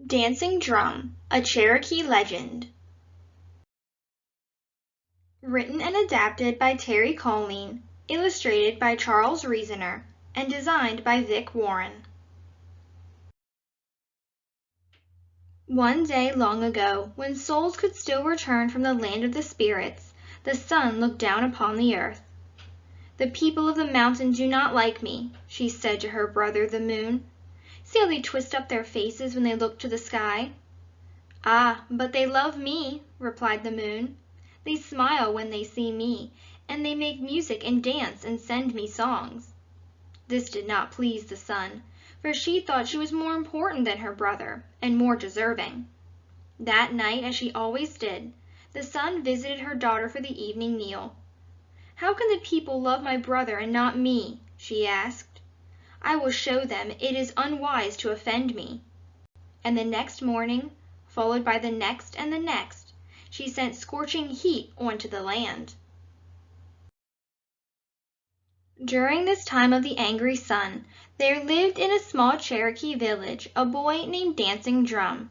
Dancing Drum, a Cherokee Legend. Written and adapted by Terri Cohlene, illustrated by Charles Reasoner, and designed by Vic Warren. One day long ago, when souls could still return from the land of the spirits, the sun looked down upon the earth. "The people of the mountain do not like me," she said to her brother the moon. "See how they twist up their faces when they look to the sky." "Ah, but they love me," replied the moon. "They smile when they see me, and they make music and dance and send me songs." This did not please the sun, for she thought she was more important than her brother, and more deserving. That night, as she always did, the sun visited her daughter for the evening meal. "How can the people love my brother and not me?" she asked. "I will show them it is unwise to offend me." And the next morning, followed by the next and the next, she sent scorching heat onto the land. During this time of the angry sun, there lived in a small Cherokee village a boy named Dancing Drum.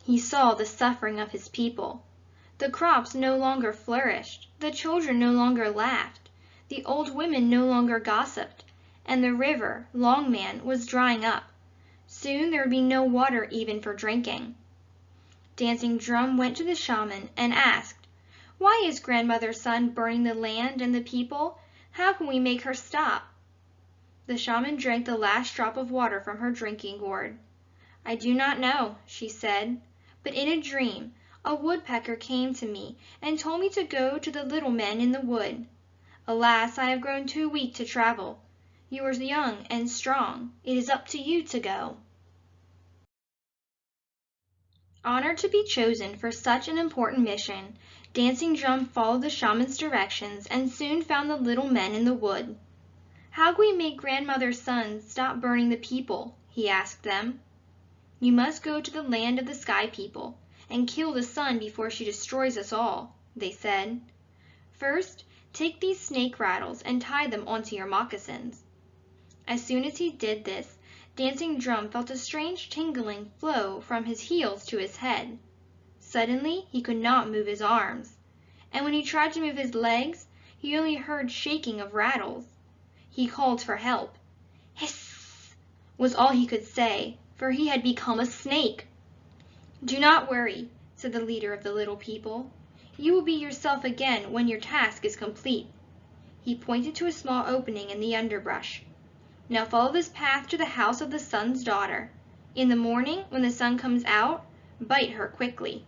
He saw the suffering of his people. The crops no longer flourished, the children no longer laughed, the old women no longer gossiped, and the river, Longman, was drying up. Soon there would be no water even for drinking. Dancing Drum went to the shaman and asked, "Why is Grandmother's Sun burning the land and the people? How can we make her stop?" The shaman drank the last drop of water from her drinking gourd. "I do not know," she said, "but in a dream a woodpecker came to me and told me to go to the little men in the wood. Alas, I have grown too weak to travel. You are young and strong. It is up to you to go." Honored to be chosen for such an important mission, Dancing Drum followed the shaman's directions and soon found the little men in the wood. "How can we make Grandmother's Sun stop burning the people?" he asked them. "You must go to the land of the Sky People and kill the sun before she destroys us all," they said. "First, take these snake rattles and tie them onto your moccasins." As soon as he did this, Dancing Drum felt a strange tingling flow from his heels to his head. Suddenly he could not move his arms, and when he tried to move his legs, he only heard shaking of rattles. He called for help. "Hiss!" was all he could say, for he had become a snake. "Do not worry," said the leader of the little people. "You will be yourself again when your task is complete." He pointed to a small opening in the underbrush. "Now follow this path to the house of the sun's daughter. In the morning, when the sun comes out, bite her quickly."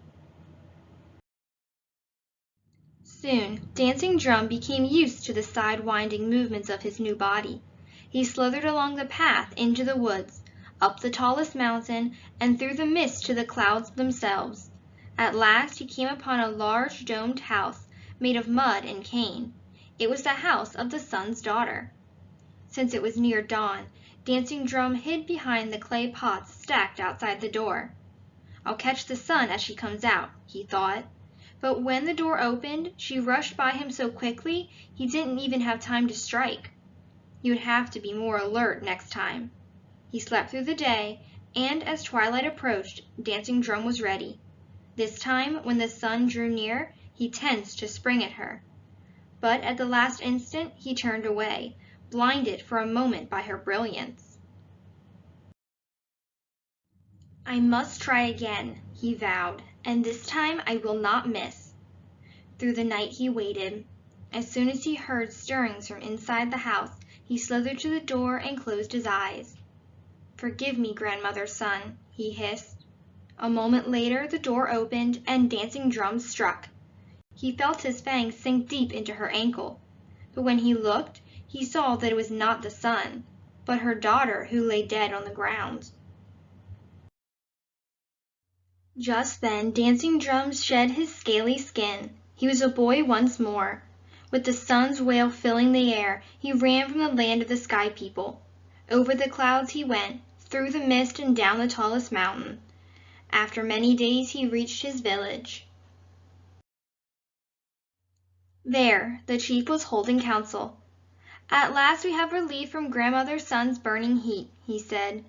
Soon, Dancing Drum became used to the side-winding movements of his new body. He slithered along the path into the woods, up the tallest mountain, and through the mist to the clouds themselves. At last he came upon a large domed house made of mud and cane. It was the house of the sun's daughter. Since it was near dawn, Dancing Drum hid behind the clay pots stacked outside the door. "I'll catch the sun as she comes out," he thought. But when the door opened, she rushed by him so quickly he didn't even have time to strike. He would have to be more alert next time. He slept through the day, and as twilight approached, Dancing Drum was ready. This time, when the sun drew near, he tensed to spring at her. But at the last instant he turned away, blinded for a moment by her brilliance. "I must try again," he vowed, "and this time I will not miss." Through the night he waited. As soon as he heard stirrings from inside the house, he slithered to the door and closed his eyes. "Forgive me, Grandmother's Sun," he hissed. A moment later the door opened and Dancing Drum struck. He felt his fangs sink deep into her ankle, but when he looked, he saw that it was not the sun, but her daughter who lay dead on the ground. Just then Dancing Drum shed his scaly skin. He was a boy once more. With the sun's wail filling the air, he ran from the land of the Sky People. Over the clouds he went, through the mist and down the tallest mountain. After many days he reached his village. There, the chief was holding council. "At last we have relief from Grandmother Sun's burning heat," he said.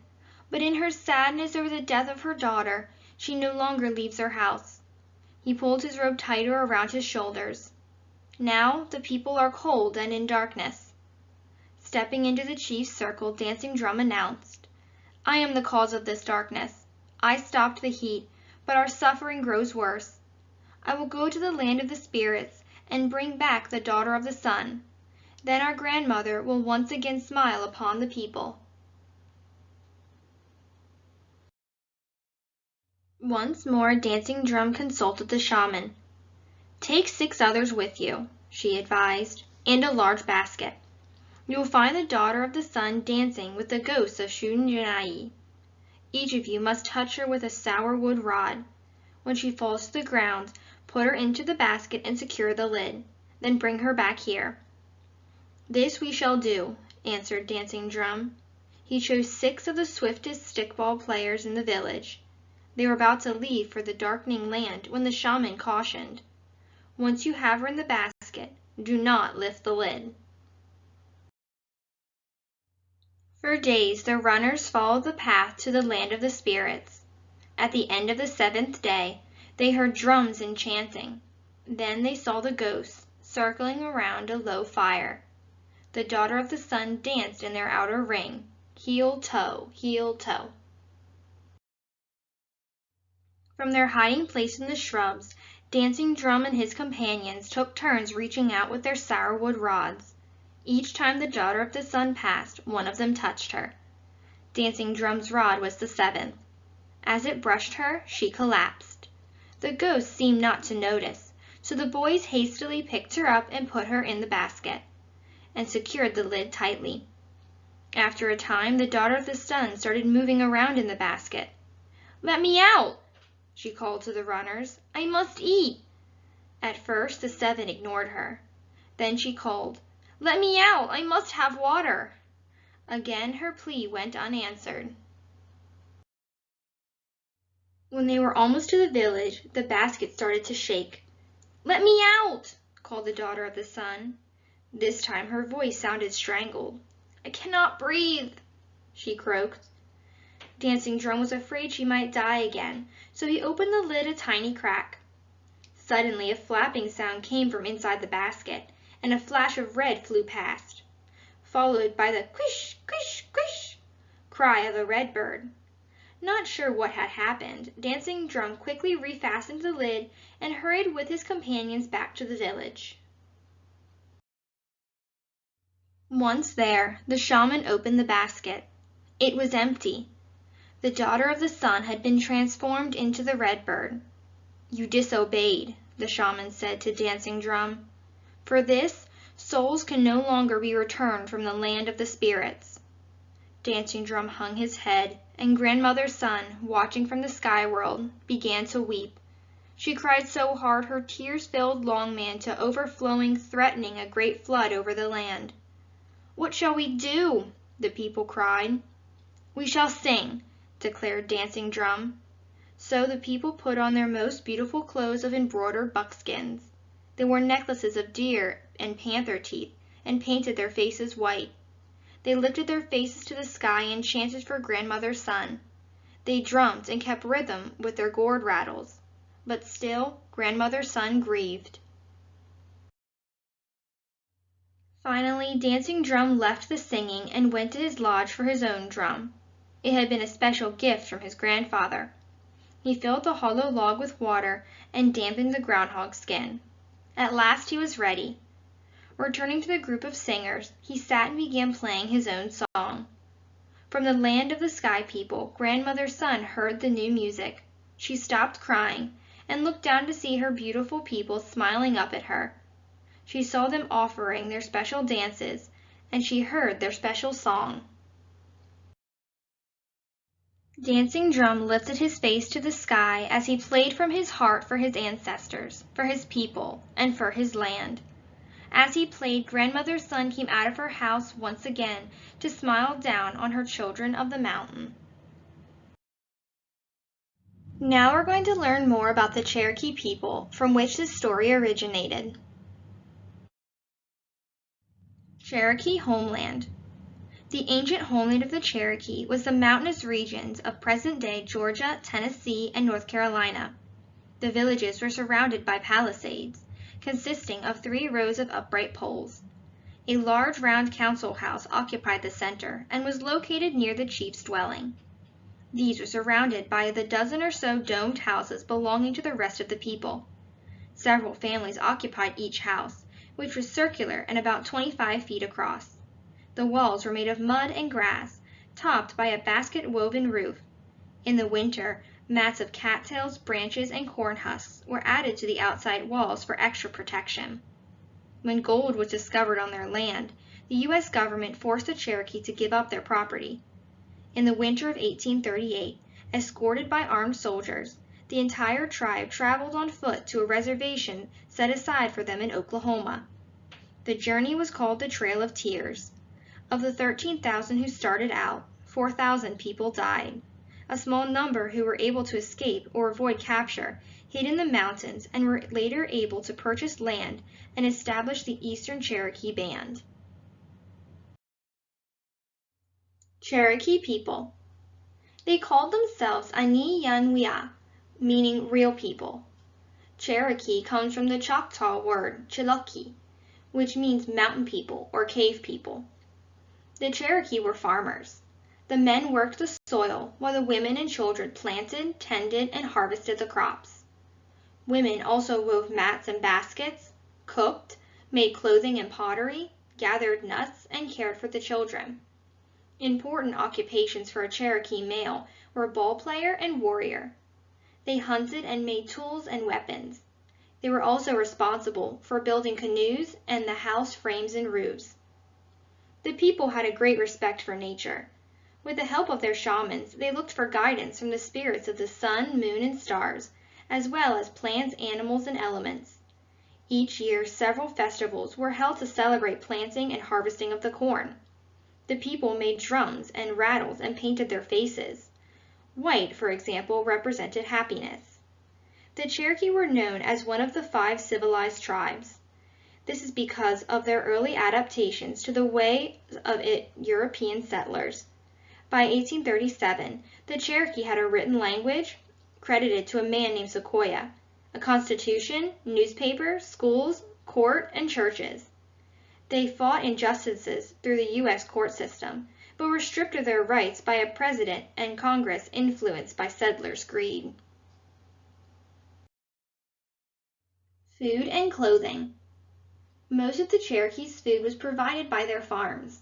But in her sadness over the death of her daughter, she no longer leaves her house. He pulled his robe tighter around his shoulders. Now the people are cold and in darkness. Stepping into the chief's circle, Dancing Drum announced, "I am the cause of this darkness. I stopped the heat, but our suffering grows worse. I will go to the land of the spirits and bring back the daughter of the sun. Then our grandmother will once again smile upon the people." Once more Dancing Drum consulted the shaman. "Take 6 others with you," she advised, "and a large basket. You will find the daughter of the sun dancing with the ghosts of Shunjanai. Each of you must touch her with a sour wood rod. When she falls to the ground, put her into the basket and secure the lid. Then bring her back here." "This we shall do," answered Dancing Drum. He chose 6 of the swiftest stickball players in the village. They were about to leave for the darkening land when the shaman cautioned, "Once you have her in the basket, do not lift the lid." For days the runners followed the path to the land of the spirits. At the end of the 7th day, they heard drums and chanting. Then they saw the ghosts circling around a low fire. The daughter of the sun danced in their outer ring, heel toe, heel toe. From their hiding place in the shrubs, Dancing Drum and his companions took turns reaching out with their sourwood rods. Each time the daughter of the sun passed, one of them touched her. Dancing Drum's rod was the 7th. As it brushed her, she collapsed. The ghost seemed not to notice, so the boys hastily picked her up and put her in the basket, and secured the lid tightly. After a time, the daughter of the sun started moving around in the basket. "Let me out!" she called to the runners. "I must eat." At first the 7 ignored her. Then she called, "Let me out! I must have water." Again her plea went unanswered. When they were almost to the village, the basket started to shake. "Let me out!" called the daughter of the sun. This time her voice sounded strangled. "I cannot breathe," she croaked. Dancing Drum was afraid she might die again, so he opened the lid a tiny crack. Suddenly a flapping sound came from inside the basket, and a flash of red flew past, followed by the quish, quish, quish cry of a red bird. Not sure what had happened, Dancing Drum quickly refastened the lid and hurried with his companions back to the village. Once there, the shaman opened the basket. It was empty. The daughter of the sun had been transformed into the red bird. "You disobeyed," the shaman said to Dancing Drum. "For this, souls can no longer be returned from the land of the spirits." Dancing Drum hung his head, and Grandmother Sun, watching from the sky world, began to weep. She cried so hard her tears filled Longman to overflowing, threatening a great flood over the land. "What shall we do?" the people cried. "We shall sing," declared Dancing Drum. So the people put on their most beautiful clothes of embroidered buckskins. They wore necklaces of deer and panther teeth and painted their faces white. They lifted their faces to the sky and chanted for Grandmother Sun. They drummed and kept rhythm with their gourd rattles. But still Grandmother Sun grieved. Finally, Dancing Drum left the singing and went to his lodge for his own drum. It had been a special gift from his grandfather. He filled the hollow log with water and dampened the groundhog skin. At last he was ready. Returning to the group of singers, he sat and began playing his own song. From the land of the Sky People, Grandmother Sun heard the new music. She stopped crying and looked down to see her beautiful people smiling up at her. She saw them offering their special dances, and she heard their special song. Dancing Drum lifted his face to the sky as he played from his heart for his ancestors, for his people, and for his land. As he played, Grandmother Sun came out of her house once again to smile down on her children of the mountain. Now we're going to learn more about the Cherokee people from which this story originated. Cherokee Homeland. The ancient homeland of the Cherokee was the mountainous regions of present-day Georgia, Tennessee, and North Carolina. The villages were surrounded by palisades, consisting of 3 rows of upright poles. A large round council house occupied the center and was located near the chief's dwelling. These were surrounded by the dozen or so domed houses belonging to the rest of the people. Several families occupied each house, which was circular and about 25 feet across. The walls were made of mud and grass, topped by a basket-woven roof. In the winter, mats of cattails, branches, and corn husks were added to the outside walls for extra protection. When gold was discovered on their land, the U.S. government forced the Cherokee to give up their property. In the winter of 1838, escorted by armed soldiers, the entire tribe traveled on foot to a reservation set aside for them in Oklahoma. The journey was called the Trail of Tears. Of the 13,000 who started out, 4,000 people died. A small number who were able to escape or avoid capture hid in the mountains and were later able to purchase land and establish the Eastern Cherokee Band. Cherokee People. They called themselves Ani-Yan-Wea, meaning real people. Cherokee comes from the Choctaw word Cherokee, which means mountain people or cave people. The Cherokee were farmers. The men worked the soil while the women and children planted, tended, and harvested the crops. Women also wove mats and baskets, cooked, made clothing and pottery, gathered nuts, and cared for the children. Important occupations for a Cherokee male were ball player and warrior. They hunted and made tools and weapons. They were also responsible for building canoes and the house frames and roofs. The people had a great respect for nature. With the help of their shamans, they looked for guidance from the spirits of the sun, moon, and stars, as well as plants, animals, and elements. Each year, several festivals were held to celebrate planting and harvesting of the corn. The people made drums and rattles and painted their faces. White, for example, represented happiness. The Cherokee were known as one of the 5 civilized tribes. This is because of their early adaptations to the ways of European settlers. By 1837, the Cherokee had a written language, credited to a man named Sequoyah, a constitution, newspaper, schools, court, and churches. They fought injustices through the U.S. court system, but were stripped of their rights by a president and Congress influenced by settlers' greed. Food and clothing. Most of the Cherokees' food was provided by their farms.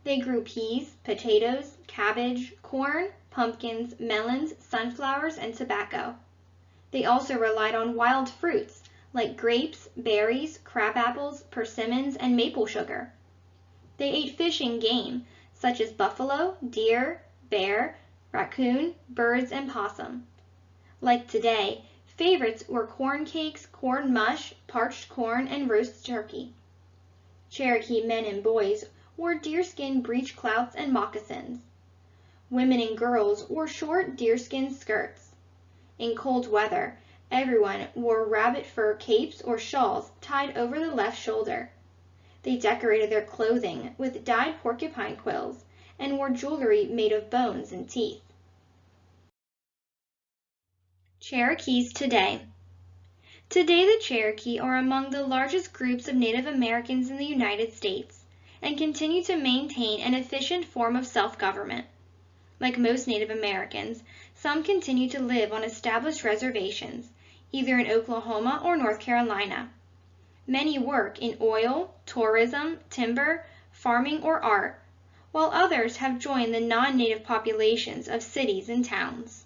They grew peas, potatoes, cabbage, corn, pumpkins, melons, sunflowers, and tobacco. They also relied on wild fruits like grapes, berries, crabapples, persimmons, and maple sugar. They ate fish and game such as buffalo, deer, bear, raccoon, birds, and possum. Like today, favorites were corn cakes, corn mush, parched corn, and roast turkey. Cherokee men and boys wore deerskin breechclouts and moccasins. Women and girls wore short deerskin skirts. In cold weather, everyone wore rabbit fur capes or shawls tied over the left shoulder. They decorated their clothing with dyed porcupine quills and wore jewelry made of bones and teeth. Cherokees today. Today, the Cherokee are among the largest groups of Native Americans in the United States and continue to maintain an efficient form of self-government. Like most Native Americans, some continue to live on established reservations, either in Oklahoma or North Carolina. Many work in oil, tourism, timber, farming, or art, while others have joined the non-native populations of cities and towns.